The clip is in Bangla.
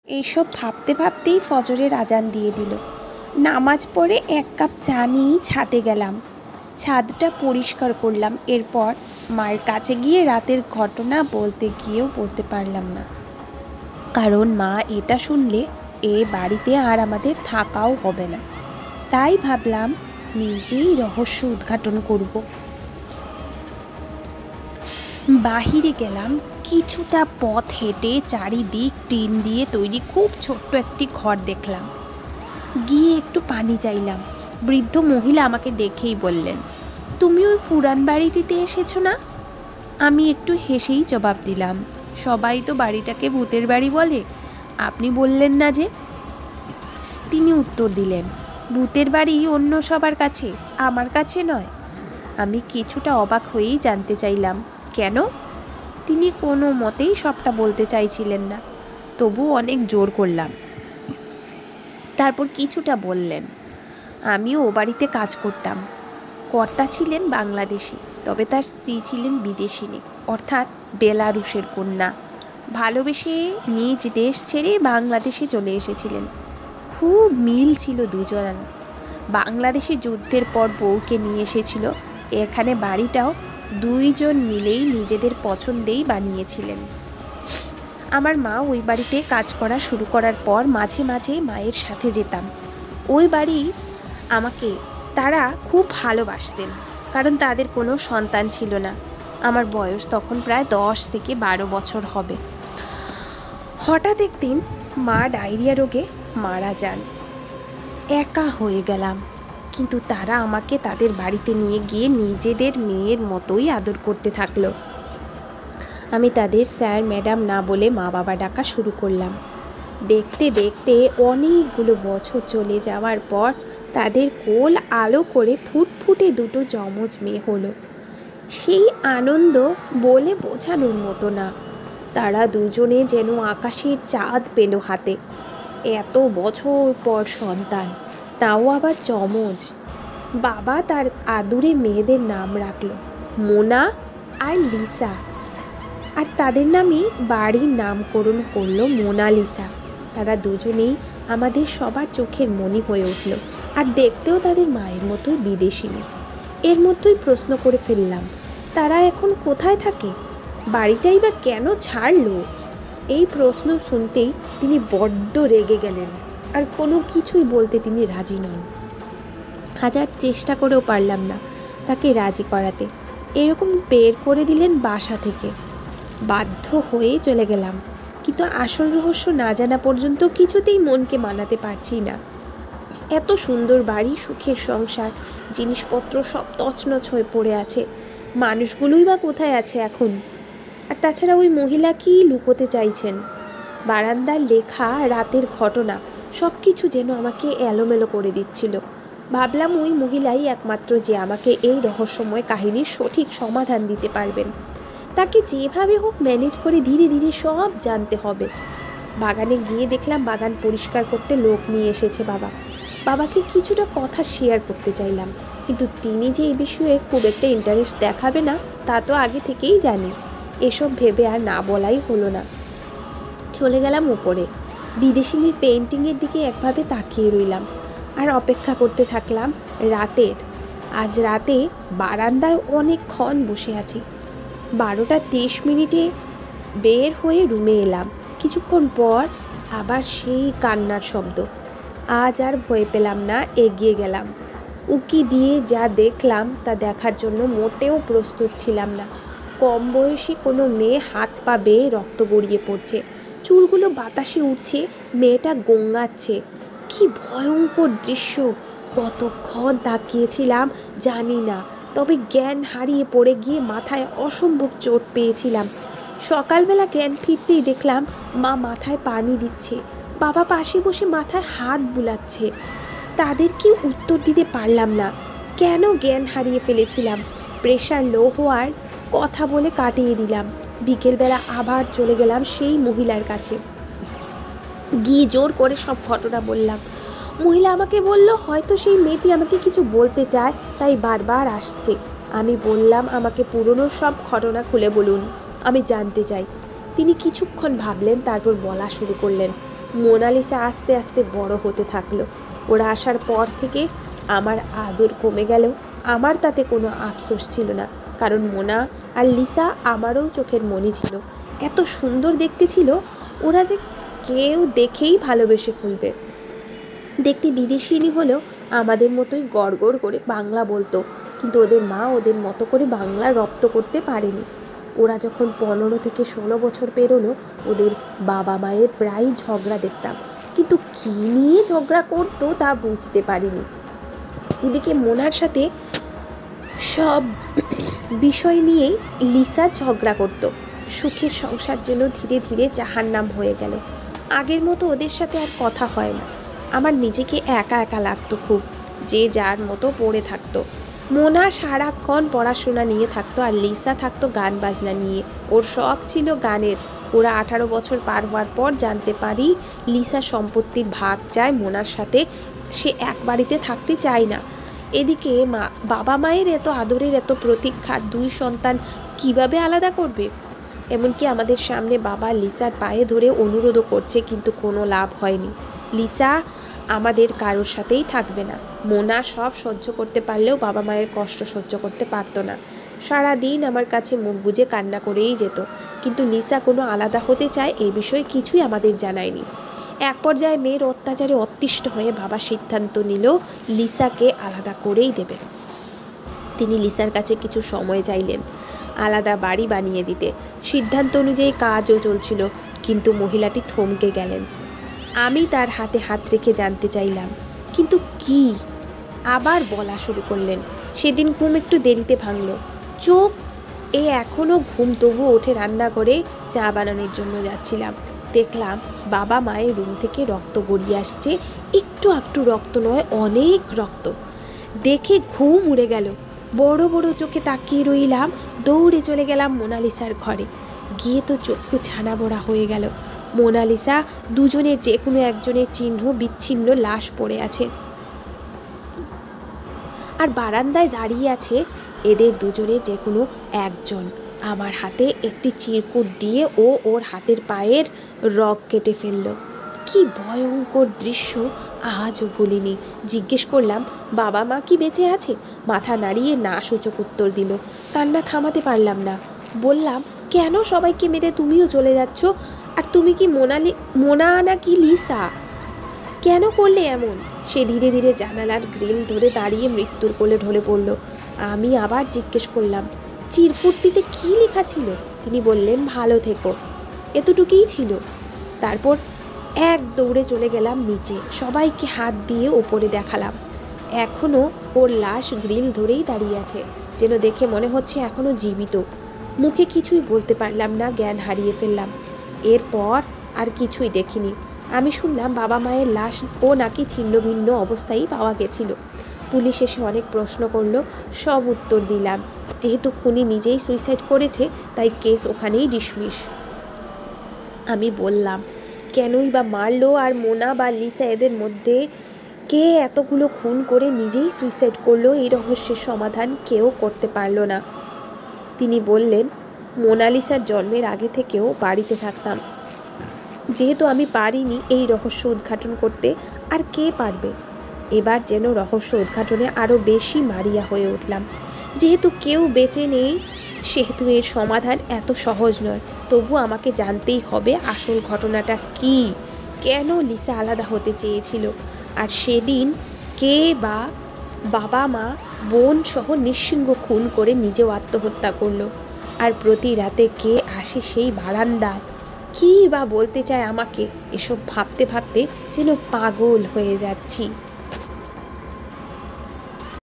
এইসব ভাবতে ভাবতেই ফজরের আজান দিয়ে দিল। নামাজ পড়ে 1 কাপ চা নিয়েই ছাদে গেলাম। ছাদটা পরিষ্কার করলাম। এরপর মায়ের কাছে গিয়ে রাতের ঘটনা বলতে গিয়েও বলতে পারলাম না, কারণ মা এটা শুনলে এ বাড়িতে আর আমাদের থাকাও হবে না। তাই ভাবলাম নিজেই রহস্য উদ্ঘাটন করব। বাহিরে গেলাম। কিছুটা পথ হেঁটে চারিদিক টিন দিয়ে তৈরি খুব ছোট্ট একটি ঘর দেখলাম। গিয়ে একটু পানি চাইলাম। বৃদ্ধ মহিলা আমাকে দেখেই বললেন, তুমি ওই পুরান বাড়িটিতে এসেছো না? আমি একটু হেসেই জবাব দিলাম, সবাই তো বাড়িটাকে ভূতের বাড়ি বলে, আপনি বললেন না যে? তিনি উত্তর দিলেন, ভূতের বাড়ি অন্য সবার কাছে, আমার কাছে নয়। আমি কিছুটা অবাক হয়েই জানতে চাইলাম, কেন? তিনি কোনো মতেই সবটা বলতে চাইছিলেন না, তবু অনেক জোর করলাম। তারপর কিছুটা বললেন, আমিও ও বাড়িতে কাজ করতাম। কর্তা ছিলেন বাংলাদেশি, তবে তার স্ত্রী ছিলেন বিদেশিনী, অর্থাৎ বেলারুশের কন্যা। ভালোবেসে নিজ দেশ ছেড়ে বাংলাদেশে চলে এসেছিলেন। খুব মিল ছিল দুজনের। বাংলাদেশে যুদ্ধের পর বউকে নিয়ে এসেছিল। এখানে বাড়িটাও দুইজন মিলেই নিজেদের পছন্দেই বানিয়েছিলেন। আমার মা ওই বাড়িতে কাজ করা শুরু করার পর মাঝে মাঝে মায়ের সাথে যেতাম। ওই বাড়ি আমাকে তারা খুব ভালোবাসতেন, কারণ তাদের কোনো সন্তান ছিল না। আমার বয়স তখন প্রায় 10 থেকে 12 বছর হবে। হঠাৎ একদিন মা ডায়রিয়া রোগে মারা যান। একা হয়ে গেলাম, কিন্তু তারা আমাকে তাদের বাড়িতে নিয়ে গিয়ে নিজেদের মেয়ের মতোই আদর করতে থাকলো। আমি তাদের স্যার ম্যাডাম না বলে মা বাবা ডাকা শুরু করলাম। দেখতে দেখতে অনেকগুলো বছর চলে যাওয়ার পর তাদের কোল আলো করে ফুটফুটে দুটো যমজ মেয়ে হলো। সেই আনন্দ বলে বোঝানোর মতো না। তারা দুজনে যেন আকাশের চাঁদ পেল হাতে। এত বছর পর সন্তান, তাও আবার যমজ। বাবা তার আদুরে মেয়েদের নাম রাখলো মোনা আর লিসা, আর তাদের নামই বাড়ির নামকরণ করলো মোনালিসা। তারা দুজনেই আমাদের সবার চোখের মনি হয়ে উঠল, আর দেখতেও তাদের মায়ের মতোই বিদেশিনী। এর মধ্যেই প্রশ্ন করে ফেললাম, তারা এখন কোথায় থাকে? বাড়িটাই বা কেন ছাড়লো? এই প্রশ্ন শুনতেই তিনি বড্ড রেগে গেলেন, আর কোনো কিছুই বলতে তিনি রাজি নন। হাজার চেষ্টা করেও পারলাম না তাকে রাজি করাতে। এরকম বের করে দিলেন বাসা থেকে। বাধ্য হয়ে চলে গেলাম, কিন্তু আসল রহস্য না জানা পর্যন্ত কিছুতেই মনকে মানাতে পারছি না। এত সুন্দর বাড়ি, সুখের সংসার, জিনিসপত্র সব তছনছ হয়ে পড়ে আছে। মানুষগুলোই বা কোথায় আছে এখন? আর তাছাড়া ওই মহিলা কি লুকোতে চাইছেন? বারান্দার লেখা রাতের ঘটনা সব কিছু যেন আমাকে এলোমেলো করে দিচ্ছিল। ভাবলাম ওই মহিলাই একমাত্র যে আমাকে এই রহস্যময় কাহিনীর সঠিক সমাধান দিতে পারবেন। তাকে যেভাবে হোক ম্যানেজ করে ধীরে ধীরে সব জানতে হবে। বাগানে গিয়ে দেখলাম বাগান পরিষ্কার করতে লোক নিয়ে এসেছে বাবা। বাবাকে কিছুটা কথা শেয়ার করতে চাইলাম, কিন্তু তিনি যে এই বিষয়ে খুব একটা ইন্টারেস্ট দেখাবে না তা তো আগে থেকেই জানি। এসব ভেবে আর না বলাই হলো না। চলে গেলাম উপরে। বিদেশিনীর পেইন্টিংয়ের দিকে একভাবে তাকিয়ে রইলাম আর অপেক্ষা করতে থাকলাম রাতের। আজ রাতে বারান্দায় অনেকক্ষণ বসে আছি। 12টা 30 বের হয়ে রুমে এলাম। কিছুক্ষণ পর আবার সেই কান্নার শব্দ। আজ আর ভয় পেলাম না, এগিয়ে গেলাম। উকি দিয়ে যা দেখলাম তা দেখার জন্য মোটেও প্রস্তুত ছিলাম না। কম বয়সী কোনো মেয়ে হাত পা বেয়ে রক্ত গড়িয়ে পড়ছে, চুলগুলো বাতাসে উঠছে, মেয়েটা গোঙাচ্ছে। কি ভয়ঙ্কর দৃশ্য! কতক্ষণ তাকিয়েছিলাম জানি না, তবে জ্ঞান হারিয়ে পড়ে গিয়ে মাথায় অসম্ভব চোট পেয়েছিলাম। সকালবেলা জ্ঞান ফিরতেই দেখলাম মা মাথায় পানি দিচ্ছে, বাবা পাশে বসে মাথায় হাত বুলাচ্ছে। তাদের কি উত্তর দিতে পারলাম না। কেন জ্ঞান হারিয়ে ফেলেছিলাম? প্রেশার লো হওয়ার কথা বলে কাটিয়ে দিলাম। বিকেলবেলা আবার চলে গেলাম সেই মহিলার কাছে। গিয়ে জোর করে সব ঘটনা বললাম। মহিলা আমাকে বলল, হয়তো সেই মেয়েটি আমাকে কিছু বলতে চায়, তাই বারবার আসছে। আমি বললাম, আমাকে পুরনো সব ঘটনা খুলে বলুন, আমি জানতে চাই। তিনি কিছুক্ষণ ভাবলেন, তারপর বলা শুরু করলেন। মোনালিসা আস্তে আস্তে বড় হতে থাকলো। ওরা আসার পর থেকে আমার আদর কমে গেলেও আমার তাতে কোনো আফসোস ছিল না, কারণ মোনা আর লিসা আমারও চোখের মণি ছিল। এত সুন্দর দেখতে ছিল ওরা যে কেউ দেখেই ভালোবেসে ফেলবে। দেখতে বিদেশিনী হলেও আমাদের মতোই গড় গড় করে বাংলা বলতো, কিন্তু ওদের মা ওদের মতো করে বাংলা রপ্ত করতে পারেনি। ওরা যখন 15 থেকে 16 বছর পেরোলো, ওদের বাবা মায়ের প্রায় ঝগড়া দেখতাম, কিন্তু কী নিয়ে ঝগড়া করতো তা বুঝতে পারিনি। এদিকে মোনার সাথে সব বিষয় নিয়েই লিসা ঝগড়া করত। সুখের সংসার যেন ধীরে ধীরে জাহান্নাম হয়ে গেল। আগের মতো ওদের সাথে আর কথা হয় না। আমার নিজেকে একা একা লাগতো খুব, যে যার মতো পড়ে থাকতো। মোনা সারাক্ষণ পড়াশোনা নিয়ে থাকতো আর লিসা থাকতো গান বাজনা নিয়ে। ওর শখ ছিল গানের। ওরা 18 বছর পার হওয়ার পর জানতে পারি লিসা সম্পত্তির ভাগ চায় মোনার সাথে, সে এক বাড়িতে থাকতে চায় না। এদিকে বাবা মায়ের এত আদরের এত প্রতীক্ষার দুই সন্তান কিভাবে আলাদা করবে? এমনকি আমাদের সামনে বাবা লিসার পায়ে ধরে অনুরোধও করছে, কিন্তু কোনো লাভ হয়নি। লিসা আমাদের কারোর সাথেই থাকবে না। মোনা সব সহ্য করতে পারলেও বাবা মায়ের কষ্ট সহ্য করতে পারতো না। সারাদিন আমার কাছে মুখ বুজে কান্না করেই যেত, কিন্তু লিসা কোনো আলাদা হতে চায় এই বিষয়ে কিছুই আমাদের জানায়নি। এক পর্যায়ে মেয়ের অত্যাচারে অতিষ্ঠ হয়ে বাবা সিদ্ধান্ত নিল লিসাকে আলাদা করেই দেবে। তিনি লিসার কাছে কিছু সময় চাইলেন আলাদা বাড়ি বানিয়ে দিতে। সিদ্ধান্ত অনুযায়ী কাজও চলছিল, কিন্তু মহিলাটি থমকে গেলেন। আমি তার হাতে হাত রেখে জানতে চাইলাম, কিন্তু কি? আবার বলা শুরু করলেন। সেদিন ঘুম একটু দেরিতে ভাঙল। চোখ এখনও ঘুম, তবু ওঠে রান্নাঘরে চা বানানোর জন্য যাচ্ছিলাম। দেখলাম বাবা মায়ের রুম থেকে রক্ত গড়িয়ে আসছে। একটু একটু রক্ত নয়, অনেক রক্ত। দেখে ঘুম উড়ে গেল। বড় বড় চোখে তাকিয়ে রইলাম। দৌড়ে চলে গেলাম মোনালিসার ঘরে। গিয়ে তো চক্ষু ছানা বড়া হয়ে গেল। মোনালিসা, দুজনের যে কোনো একজনের চিহ্ন বিচ্ছিন্ন লাশ পড়ে আছে, আর বারান্দায় দাঁড়িয়ে আছে এদের দুজনের যে কোনো একজন। আমার হাতে একটি চিরকুট দিয়ে ওর হাতের পায়ের রগ কেটে ফেলল। কি ভয়ঙ্কর দৃশ্য, আজও ভুলিনি। জিজ্ঞেস করলাম, বাবা মা কি বেঁচে আছে? মাথা নাড়িয়ে না সূচক উত্তর দিল। কান্না থামাতে পারলাম না। বললাম, কেন সবাইকে মেরে তুমিও চলে যাচ্ছ? আর তুমি কি মোনা নাকি লিসা? কেন করলে এমন? সে ধীরে ধীরে জানালার গ্রিল ধরে দাঁড়িয়ে মৃত্যুর কোলে ঢলে পড়ল। আমি আবার জিজ্ঞেস করলাম, চিরকুটটিতে কী লেখা ছিল? তিনি বললেন, ভালো থেকো। এতটুকুই ছিল। তারপর এক দৌড়ে চলে গেলাম নিচে। সবাইকে হাত দিয়ে ওপরে দেখালাম। এখনও ওর লাশ গ্রিল ধরেই দাঁড়িয়ে আছে, যেন দেখে মনে হচ্ছে এখনও জীবিত। মুখে কিছুই বলতে পারলাম না, জ্ঞান হারিয়ে ফেললাম। এরপর আর কিছুই দেখিনি। আমি শুনলাম বাবা মায়ের লাশ নাকি ছিন্ন ভিন্ন অবস্থায় পাওয়া গেছিল। পুলিশ এসে অনেক প্রশ্ন করলো, সব উত্তর দিলাম। যেহেতু খুনি নিজেই সুইসাইড করেছে, তাই কেস ওখানেই ডিসমিস। আমি বললাম, কেনই বা মারলো? আর মোনা বা লিসা, এদের মধ্যে কে এতগুলো খুন করে নিজেই সুইসাইড করলো? এই রহস্যের সমাধান কেউ করতে পারলো না। তিনি বললেন, মোনালিসার জন্মের আগে থেকেও বাড়িতে থাকতাম। যেহেতু আমি পারিনি এই রহস্য উদ্ঘাটন করতে, আর কে পারবে? এবার যেন রহস্য উদ্ঘাটনে আরও বেশি মারিয়া হয়ে উঠলাম। যেহেতু কেউ বেঁচে নেই, সেহেতু এর সমাধান এত সহজ নয়। তবু আমাকে জানতেই হবে আসল ঘটনাটা কি। কেন লিসা আলাদা হতে চেয়েছিল? আর সেদিন কে বা বাবা মা বোন সহ নিঃসিংহ খুন করে নিজেও আত্মহত্যা করলো? আর প্রতি রাতে কে আসে সেই বারান্দায়? কী বা বলতে চায় আমাকে? এসব ভাবতে ভাবতে যেন পাগল হয়ে যাচ্ছি।